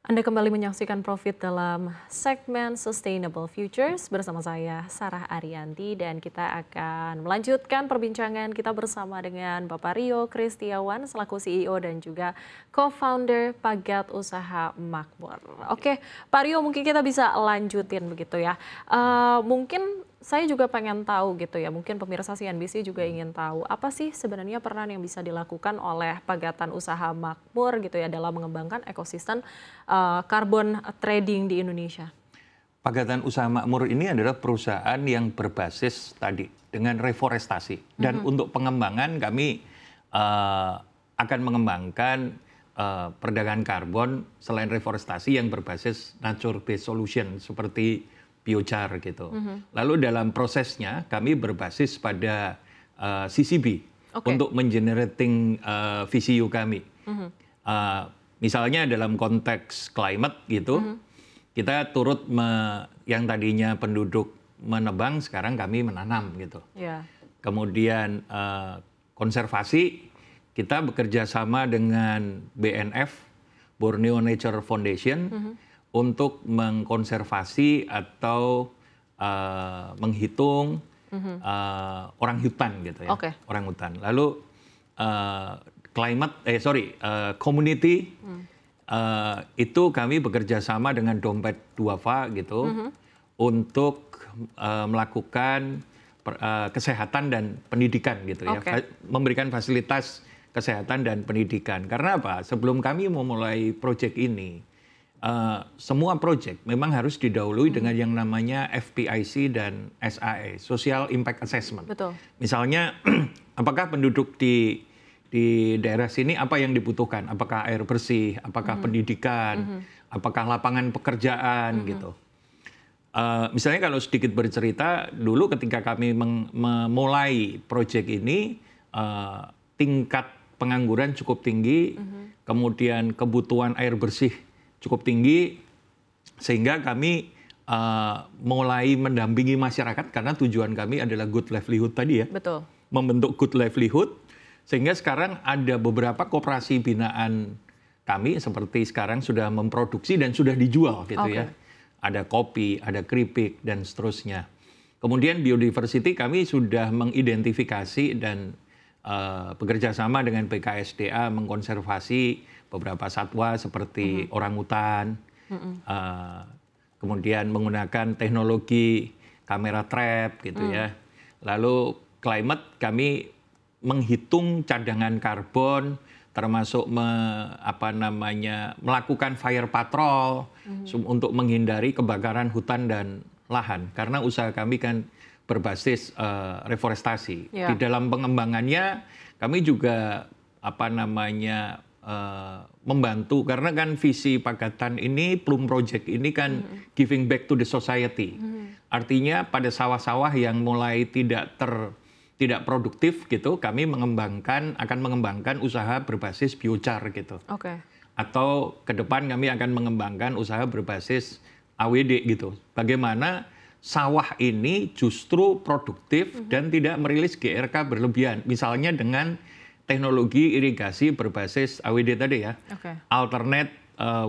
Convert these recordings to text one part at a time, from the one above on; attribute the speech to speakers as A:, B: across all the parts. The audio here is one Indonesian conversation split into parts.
A: Anda kembali menyaksikan Profit dalam segmen Sustainable Futures bersama saya, Sarah Ariyanti, dan kita akan melanjutkan perbincangan kita bersama dengan Bapak Rio Kristiawan selaku CEO dan juga co-founder Pagat Usaha Makmur. Oke, Pak Rio, mungkin kita bisa lanjutin begitu ya. Mungkin saya juga pengen tahu gitu ya, mungkin pemirsa CNBC juga ingin tahu apa sih sebenarnya peran yang bisa dilakukan oleh Pagatan Usaha Makmur gitu ya dalam mengembangkan ekosistem carbon trading di Indonesia.
B: Pagatan Usaha Makmur ini adalah perusahaan yang berbasis tadi dengan reforestasi. Dan untuk pengembangan kami akan mengembangkan perdagangan karbon selain reforestasi yang berbasis nature based solution seperti biochar gitu. Lalu dalam prosesnya kami berbasis pada CCB untuk mengenerating VCU kami. Misalnya dalam konteks climate gitu, kita turut yang tadinya penduduk menebang, sekarang kami menanam gitu. Kemudian konservasi, kita bekerja sama dengan BNF, Borneo Nature Foundation, untuk mengkonservasi atau menghitung orang hutan gitu ya, orang hutan. Lalu community itu kami bekerja sama dengan Dompet Duafa gitu untuk melakukan kesehatan dan pendidikan gitu ya, memberikan fasilitas kesehatan dan pendidikan. Karena apa? Sebelum kami memulai proyek ini, semua proyek memang harus didahului dengan yang namanya FPIC dan SAE, Social Impact Assessment. Misalnya, apakah penduduk di daerah sini apa yang dibutuhkan? Apakah air bersih? Apakah pendidikan? Apakah lapangan pekerjaan gitu? Misalnya kalau sedikit bercerita, dulu ketika kami memulai proyek ini, tingkat pengangguran cukup tinggi, kemudian kebutuhan air bersih cukup tinggi, sehingga kami mulai mendampingi masyarakat karena tujuan kami adalah good livelihood tadi ya. Membentuk good livelihood, sehingga sekarang ada beberapa koperasi binaan kami seperti sekarang sudah memproduksi dan sudah dijual gitu ya. Ada kopi, ada keripik, dan seterusnya. Kemudian biodiversity kami sudah mengidentifikasi dan bekerja sama dengan BKSDA mengkonservasi beberapa satwa seperti orangutan, kemudian menggunakan teknologi kamera trap gitu ya. Lalu climate kami menghitung cadangan karbon, termasuk melakukan fire patrol untuk menghindari kebakaran hutan dan lahan. Karena usaha kami kan berbasis reforestasi. Di dalam pengembangannya kami juga membantu, karena kan visi Pagatan ini, Plum Project ini kan giving back to the society. Artinya pada sawah-sawah yang mulai tidak produktif gitu, kami akan mengembangkan usaha berbasis biochar gitu. Atau ke depan kami akan mengembangkan usaha berbasis AWD gitu. Bagaimana sawah ini justru produktif dan tidak merilis GRK berlebihan. Misalnya dengan teknologi irigasi berbasis AWD tadi ya, alternate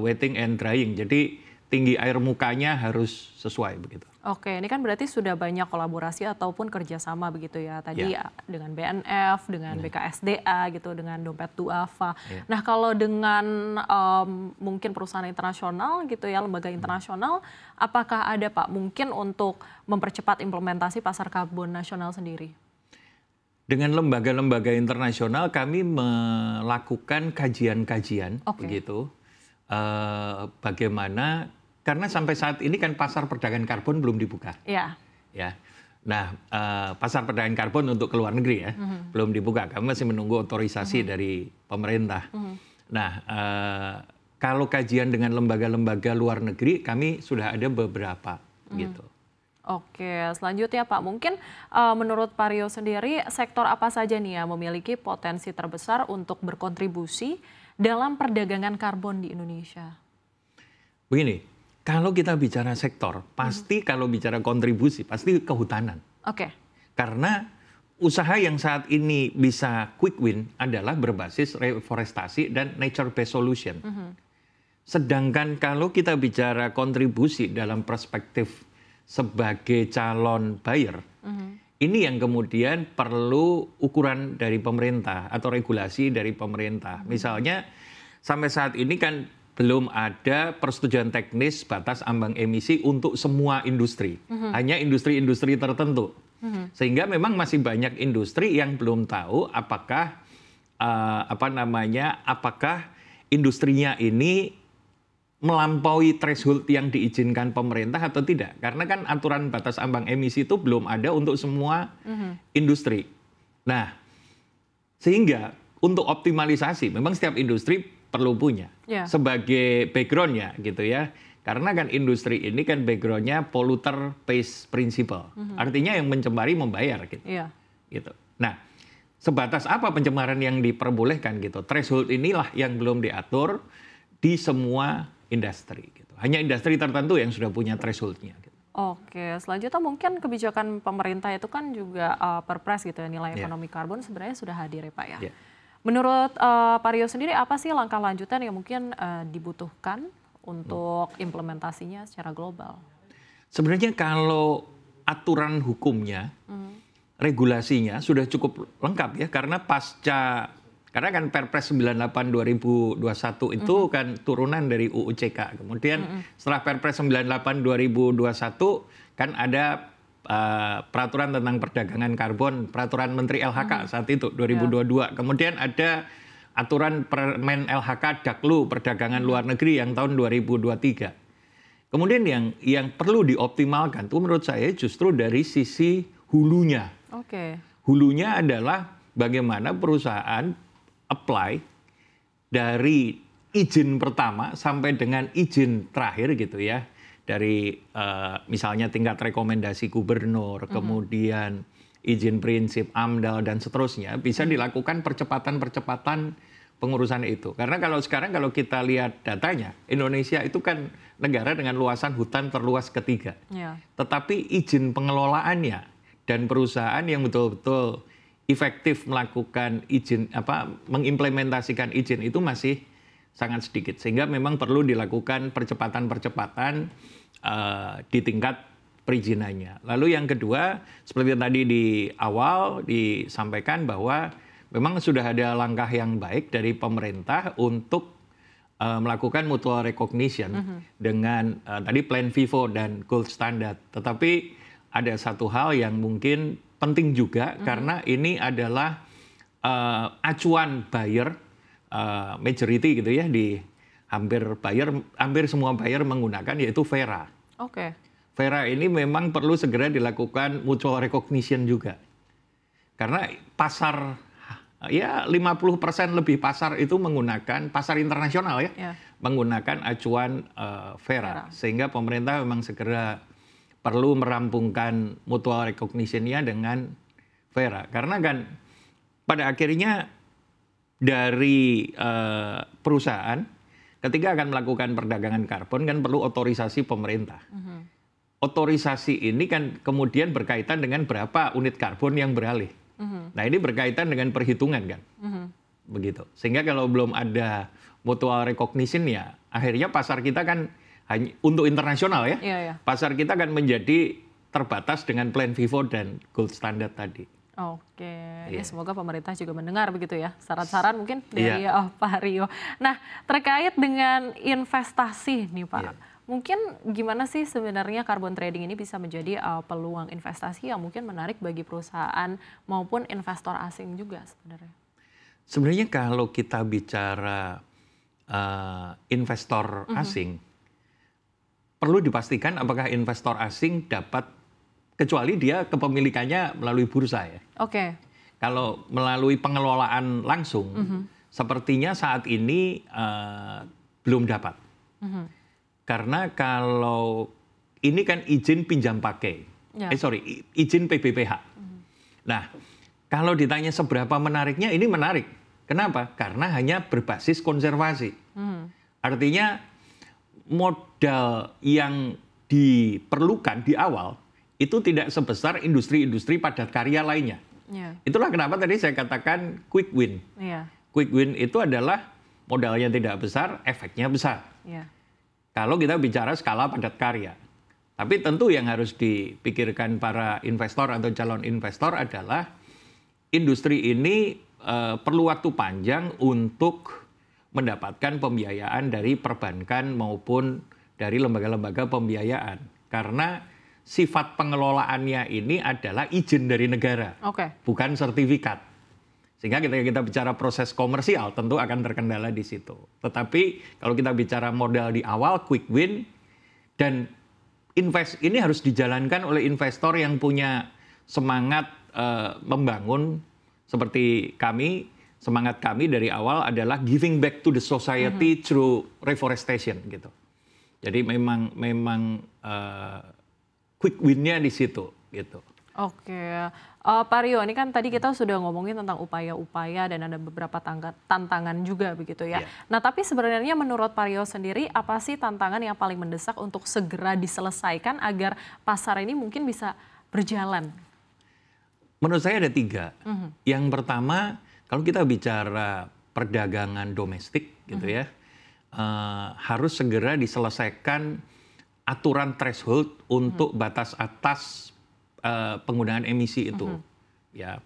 B: wetting and drying. Jadi tinggi air mukanya harus sesuai begitu.
A: Ini kan berarti sudah banyak kolaborasi ataupun kerjasama begitu ya tadi dengan BNF, dengan BKSDA gitu, dengan Dompet Duafa. Nah kalau dengan mungkin perusahaan internasional gitu ya, lembaga internasional, apakah ada Pak mungkin untuk mempercepat implementasi pasar karbon nasional sendiri?
B: Dengan lembaga-lembaga internasional kami melakukan kajian-kajian begitu, bagaimana, karena sampai saat ini kan pasar perdagangan karbon belum dibuka. Nah, pasar perdagangan karbon untuk ke luar negeri ya belum dibuka. Kami masih menunggu otorisasi dari pemerintah. Nah, kalau kajian dengan lembaga-lembaga luar negeri kami sudah ada beberapa gitu.
A: Selanjutnya Pak, mungkin menurut Pak Rio sendiri, sektor apa saja nih yang memiliki potensi terbesar untuk berkontribusi dalam perdagangan karbon di Indonesia?
B: Begini, kalau kita bicara sektor, pasti kalau bicara kontribusi, pasti kehutanan. Karena usaha yang saat ini bisa quick win adalah berbasis reforestasi dan nature based solution. Sedangkan kalau kita bicara kontribusi dalam perspektif sebagai calon buyer, ini yang kemudian perlu ukuran dari pemerintah atau regulasi dari pemerintah. Misalnya sampai saat ini kan belum ada persetujuan teknis batas ambang emisi untuk semua industri. Hanya industri-industri tertentu. Sehingga memang masih banyak industri yang belum tahu apakah apakah industrinya ini melampaui threshold yang diizinkan pemerintah atau tidak. Karena kan aturan batas ambang emisi itu belum ada untuk semua industri. Nah, sehingga untuk optimalisasi, memang setiap industri perlu punya sebagai background-nya gitu ya. Karena kan industri ini kan background-nya polluter pays principle. Artinya yang mencemari membayar gitu. Gitu. Nah, sebatas apa pencemaran yang diperbolehkan gitu. Threshold inilah yang belum diatur di semua industri gitu. Hanya industri tertentu yang sudah punya threshold-nya gitu.
A: Oke, selanjutnya mungkin kebijakan pemerintah itu kan juga perpres gitu ya, nilai ekonomi karbon sebenarnya sudah hadir ya Pak ya. Menurut Pak Rio sendiri apa sih langkah lanjutan yang mungkin dibutuhkan untuk implementasinya secara global?
B: Sebenarnya kalau aturan hukumnya, regulasinya sudah cukup lengkap ya, karena karena kan Perpres 98 2021 itu kan turunan dari UU CK. Kemudian setelah Perpres 98 2021 kan ada peraturan tentang perdagangan karbon, peraturan Menteri LHK saat itu 2022. Kemudian ada aturan Permen LHK Daklu perdagangan luar negeri yang tahun 2023. Kemudian yang perlu dioptimalkan itu menurut saya justru dari sisi hulunya. Hulunya adalah bagaimana perusahaan apply dari izin pertama sampai dengan izin terakhir gitu ya. Dari misalnya tingkat rekomendasi gubernur, kemudian izin prinsip, AMDAL, dan seterusnya, bisa dilakukan percepatan-percepatan pengurusan itu. Karena kalau sekarang kalau kita lihat datanya, Indonesia itu kan negara dengan luasan hutan terluas ketiga. Tetapi izin pengelolaannya dan perusahaan yang betul-betul efektif melakukan izin, mengimplementasikan izin itu masih sangat sedikit. Sehingga memang perlu dilakukan percepatan-percepatan di tingkat perizinannya. Lalu yang kedua, seperti tadi di awal disampaikan bahwa memang sudah ada langkah yang baik dari pemerintah untuk melakukan mutual recognition dengan tadi Plan Vivo dan Gold Standard. Tetapi ada satu hal yang mungkin penting juga karena ini adalah acuan buyer majority gitu ya, di hampir semua buyer menggunakan, yaitu VERA. VERA ini memang perlu segera dilakukan mutual recognition juga. Karena pasar ya 50% lebih pasar itu menggunakan pasar internasional ya. Menggunakan acuan VERA. Sehingga pemerintah memang segera perlu merampungkan mutual recognition-nya dengan VERA. Karena kan pada akhirnya dari perusahaan ketika akan melakukan perdagangan karbon kan perlu otorisasi pemerintah. Otorisasi ini kan kemudian berkaitan dengan berapa unit karbon yang beralih. Nah ini berkaitan dengan perhitungan kan. Begitu. Sehingga kalau belum ada mutual recognition ya akhirnya pasar kita kan hanya untuk internasional ya. Pasar kita kan menjadi terbatas dengan Plan Vivo dan Gold Standard tadi.
A: Ya semoga pemerintah juga mendengar begitu ya. Saran-saran mungkin dari Pak Rio. Nah, terkait dengan investasi nih Pak. Mungkin gimana sih sebenarnya carbon trading ini bisa menjadi peluang investasi yang mungkin menarik bagi perusahaan maupun investor asing juga sebenarnya?
B: Sebenarnya kalau kita bicara investor asing, perlu dipastikan apakah investor asing dapat, kecuali dia kepemilikannya melalui bursa ya. Kalau melalui pengelolaan langsung, sepertinya saat ini belum dapat. Karena kalau ini kan izin pinjam pakai, izin PBPH. Nah, kalau ditanya seberapa menariknya, ini menarik. Kenapa? Karena hanya berbasis konservasi. Artinya modal yang diperlukan di awal itu tidak sebesar industri-industri padat karya lainnya. Itulah kenapa tadi saya katakan quick win. Quick win itu adalah modalnya tidak besar, efeknya besar.
A: Ya.
B: Kalau kita bicara skala padat karya. Tapi tentu yang harus dipikirkan para investor atau calon investor adalah industri ini perlu waktu panjang untuk mendapatkan pembiayaan dari perbankan maupun dari lembaga-lembaga pembiayaan. Karena sifat pengelolaannya ini adalah izin dari negara, bukan sertifikat. Sehingga ketika kita bicara proses komersial tentu akan terkendala di situ. Tetapi kalau kita bicara modal di awal, quick win, dan ini harus dijalankan oleh investor yang punya semangat membangun seperti kami. Semangat kami dari awal adalah giving back to the society through reforestation gitu. Jadi memang quick win-nya di situ gitu.
A: Oke, Pak Rio, ini kan tadi kita sudah ngomongin tentang upaya-upaya dan ada beberapa tantangan juga begitu ya.
B: Yeah.
A: Nah, tapi sebenarnya menurut Pak Rio sendiri, apa sih tantangan yang paling mendesak untuk segera diselesaikan agar pasar ini mungkin bisa berjalan?
B: Menurut saya ada 3. Yang pertama, kalau kita bicara perdagangan domestik gitu ya, harus segera diselesaikan aturan threshold untuk batas atas penggunaan emisi itu, ya,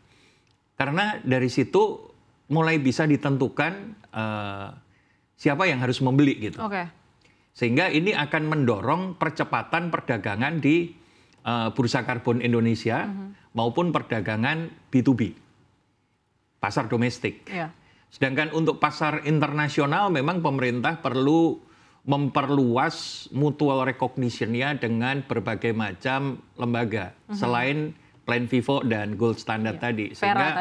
B: karena dari situ mulai bisa ditentukan siapa yang harus membeli gitu, sehingga ini akan mendorong percepatan perdagangan di bursa karbon Indonesia maupun perdagangan B2B, pasar domestik. Sedangkan untuk pasar internasional memang pemerintah perlu memperluas mutual recognition-nya dengan berbagai macam lembaga selain Plan Vivo dan Gold Standard tadi.
A: Sehingga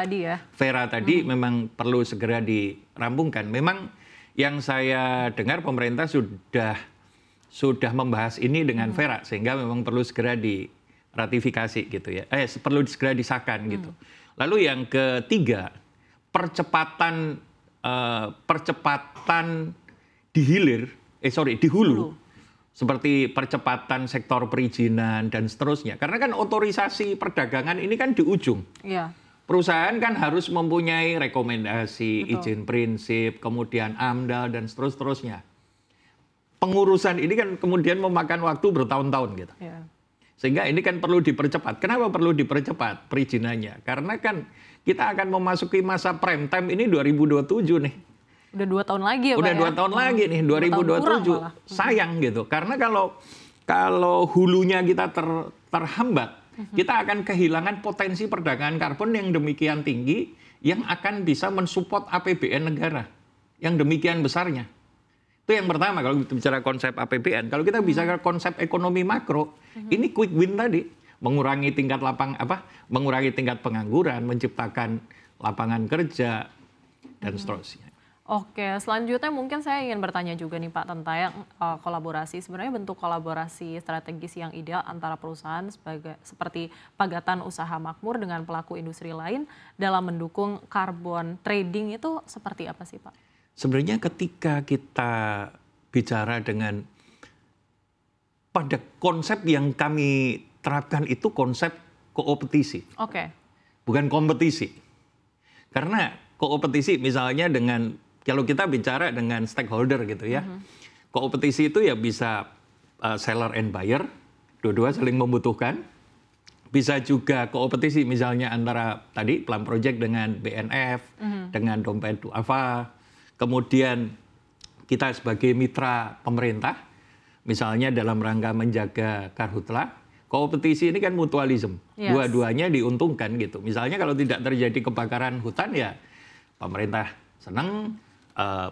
B: Vera tadi memang perlu segera dirampungkan. Memang yang saya dengar pemerintah sudah membahas ini dengan Vera sehingga memang perlu segera diratifikasi gitu ya. Perlu segera disahkan gitu. Lalu yang ketiga, percepatan di hulu, seperti percepatan sektor perizinan dan seterusnya. Karena kan otorisasi perdagangan ini kan di ujung. Perusahaan kan harus mempunyai rekomendasi, izin prinsip, kemudian AMDAL dan seterusnya. Pengurusan ini kan kemudian memakan waktu bertahun-tahun gitu. Sehingga ini kan perlu dipercepat. Kenapa perlu dipercepat perizinannya? Karena kan kita akan memasuki masa prime time ini 2027 nih.
A: Udah 2 tahun lagi ya Pak?
B: Udah 2 tahun lagi nih, 2027. Sayang gitu, karena kalau hulunya kita terhambat, kita akan kehilangan potensi perdagangan karbon yang demikian tinggi, yang akan bisa mensupport APBN negara, yang demikian besarnya. Itu yang pertama kalau kita bicara konsep APBN. Kalau kita bicara konsep ekonomi makro, ini quick win tadi, mengurangi mengurangi tingkat pengangguran, menciptakan lapangan kerja, dan seterusnya.
A: Oke, selanjutnya mungkin saya ingin bertanya juga nih Pak tentang kolaborasi. Sebenarnya bentuk kolaborasi strategis yang ideal antara perusahaan seperti Pagatan Usaha Makmur dengan pelaku industri lain dalam mendukung carbon trading itu seperti apa sih Pak?
B: Sebenarnya ketika kita bicara dengan pada konsep yang kami terapkan itu konsep koopetisi, bukan kompetisi. Karena koopetisi misalnya kalau kita bicara dengan stakeholder gitu ya, koopetisi itu ya bisa seller and buyer, dua-dua saling membutuhkan. Bisa juga koopetisi misalnya antara tadi Plan Project dengan BNF, dengan Dompet Duafa. Kemudian kita sebagai mitra pemerintah, misalnya dalam rangka menjaga karhutla, kompetisi ini kan mutualisme. Dua-duanya diuntungkan gitu. Misalnya kalau tidak terjadi kebakaran hutan ya pemerintah senang,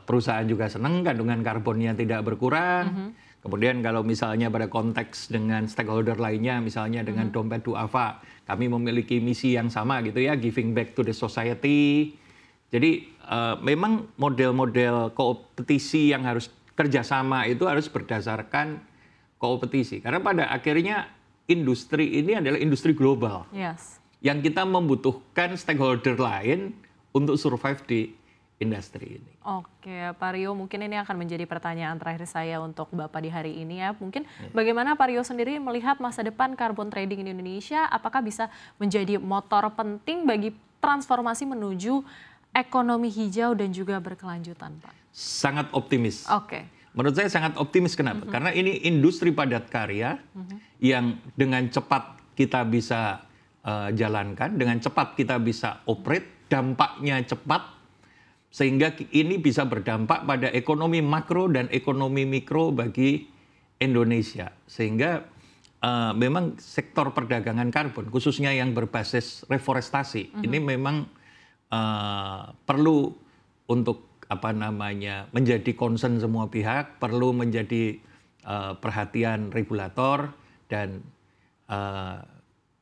B: perusahaan juga senang, kandungan karbonnya tidak berkurang. Kemudian kalau misalnya pada konteks dengan stakeholder lainnya, misalnya dengan Dompet Duafa, kami memiliki misi yang sama gitu ya, giving back to the society. Jadi memang model-model kompetisi yang harus kerjasama itu harus berdasarkan kompetisi. Karena pada akhirnya industri ini adalah industri global. Yang kita membutuhkan stakeholder lain untuk survive di industri ini.
A: Oke, Pak Rio, mungkin ini akan menjadi pertanyaan terakhir saya untuk Bapak di hari ini ya. Mungkin bagaimana Pak Rio sendiri melihat masa depan carbon trading di Indonesia? Apakah bisa menjadi motor penting bagi transformasi menuju ekonomi hijau dan juga berkelanjutan, Pak?
B: Sangat optimis.
A: Oke.
B: Menurut saya sangat optimis, kenapa? Karena ini industri padat karya yang dengan cepat kita bisa jalankan, dengan cepat kita bisa operate, dampaknya cepat, sehingga ini bisa berdampak pada ekonomi makro dan ekonomi mikro bagi Indonesia. Sehingga memang sektor perdagangan karbon, khususnya yang berbasis reforestasi, ini memang perlu untuk menjadi concern semua pihak, perlu menjadi perhatian regulator, dan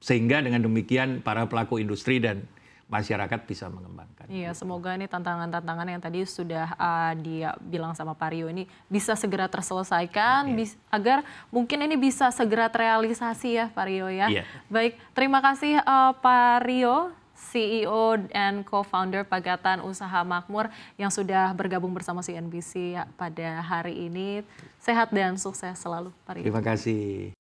B: sehingga dengan demikian para pelaku industri dan masyarakat bisa mengembangkan.
A: Iya, semoga ini tantangan-tantangan yang tadi sudah dia bilang sama Pak Rio ini bisa segera terselesaikan, agar mungkin ini bisa segera terrealisasi ya Pak Rio ya. Baik, terima kasih Pak Rio, CEO dan co-founder Pagatan Usaha Makmur yang sudah bergabung bersama CNBC pada hari ini. Sehat dan sukses selalu, Pak Rio.
B: Terima kasih.